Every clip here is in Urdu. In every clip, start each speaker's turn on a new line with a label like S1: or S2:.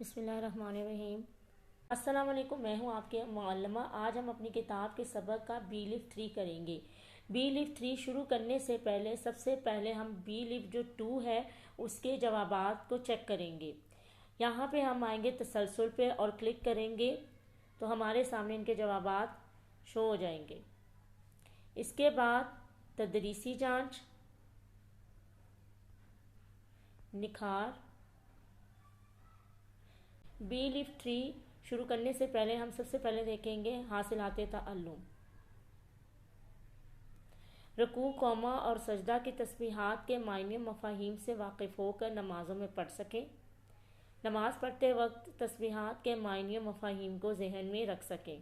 S1: بسم اللہ الرحمن الرحیم۔ السلام علیکم، میں ہوں آپ کے معلمہ۔ آج ہم اپنی کتاب کے سبق کا بی لف 3 کریں گے۔ بی لف 3 شروع کرنے سے پہلے سب سے پہلے ہم بی لف جو 2 ہے اس کے جوابات کو چیک کریں گے۔ یہاں پہ ہم آئیں گے تسلسل پہ اور کلک کریں گے تو ہمارے سامنے ان کے جوابات شو ہو جائیں گے۔ اس کے بعد تدریسی جانچ، نکھار۔ بی لف 3 شروع کرنے سے پہلے ہم سب سے پہلے دیکھیں گے حاصلات تعلم۔ رکوع، قوما اور سجدہ کی تسبیحات کے معنی مفاہیم سے واقف ہو کر نمازوں میں پڑھ سکیں۔ نماز پڑھتے وقت تسبیحات کے معنی مفاہیم کو ذہن میں رکھ سکیں۔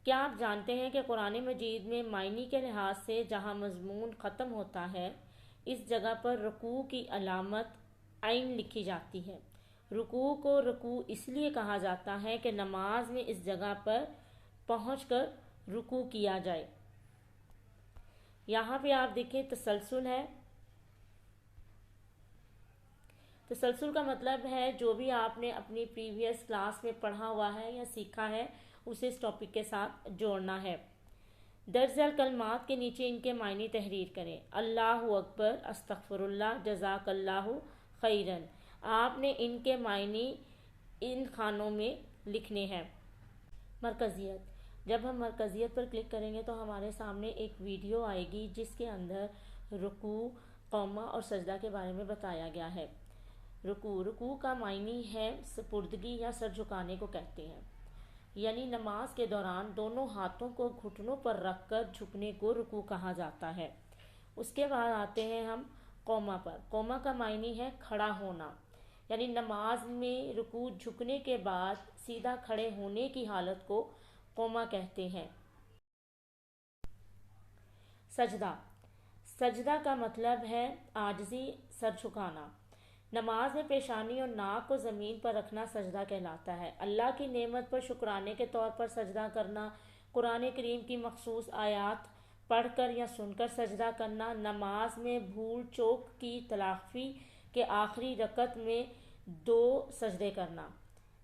S1: کیا آپ جانتے ہیں کہ قرآن مجید میں معنی کے لحاظ سے جہاں مضمون ختم ہوتا ہے اس جگہ پر رکوع کی علامت عین لکھی جاتی ہے۔ رکوع کو رکوع اس لیے کہا جاتا ہے کہ نماز میں اس جگہ پر پہنچ کر رکوع کیا جائے۔ یہاں پہ آپ دیکھیں تسلسل ہے۔ تسلسل کا مطلب ہے جو بھی آپ نے اپنی پریویس کلاس میں پڑھا ہوا ہے یا سیکھا ہے اسے اس ٹاپک کے ساتھ جوڑنا ہے۔ درج ذیل کلمات کے نیچے ان کے معنی تحریر کریں۔ اللہ اکبر، استغفر اللہ، جزاک اللہ خیرن۔ آپ نے ان کے معنی ان خانوں میں لکھنے ہیں۔ مرکزیت۔ جب ہم مرکزیت پر کلک کریں گے تو ہمارے سامنے ایک ویڈیو آئے گی جس کے اندر رکوع، قوما اور سجدہ کے بارے میں بتایا گیا ہے۔ رکوع کا معنی ہے سپردگی یا سر جھکانے کو کہتے ہیں، یعنی نماز کے دوران دونوں ہاتھوں کو گھٹنوں پر رکھ کر جھکنے کو رکوع کہا جاتا ہے۔ اس کے بعد آتے ہیں ہم قوما پر۔ قوما کا معنی ہے کھڑا ہونا، یعنی نماز میں رکوع جھکنے کے بعد سیدھا کھڑے ہونے کی حالت کو قوما کہتے ہیں۔ سجدہ۔ سجدہ کا مطلب ہے عاجزی، سر جھکانا۔ نماز میں پیشانی اور ناک کو زمین پر رکھنا سجدہ کہلاتا ہے۔ اللہ کی نعمت پر شکرانے کے طور پر سجدہ کرنا، قرآن کریم کی مخصوص آیات پڑھ کر یا سن کر سجدہ کرنا، نماز میں بھول چوک کی تلافی کے آخری رکعت میں 2 سجدے کرنا،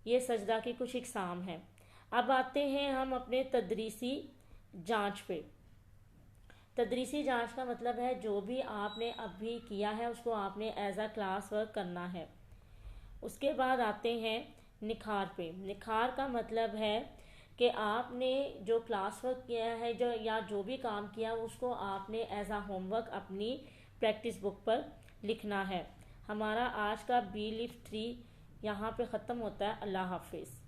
S1: یہ سجدہ کی کچھ اقسام ہیں۔ اب آتے ہیں ہم اپنے تدریسی جانچ پہ۔ تدریسی جانچ کا مطلب ہے جو بھی آپ نے ابھی کیا ہے اس کو آپ نے ایز اے کلاس ورک کرنا ہے۔ اس کے بعد آتے ہیں نکھار پہ۔ نکھار کا مطلب ہے کہ آپ نے جو کلاس ورک کیا ہے یا جو بھی کام کیا اس کو آپ نے ایز اے ہوم ورک اپنی پریکٹس بک پر لکھنا ہے۔ ہمارا آج کا بی لف 3 یہاں پہ ختم ہوتا ہے۔ اللہ حافظ۔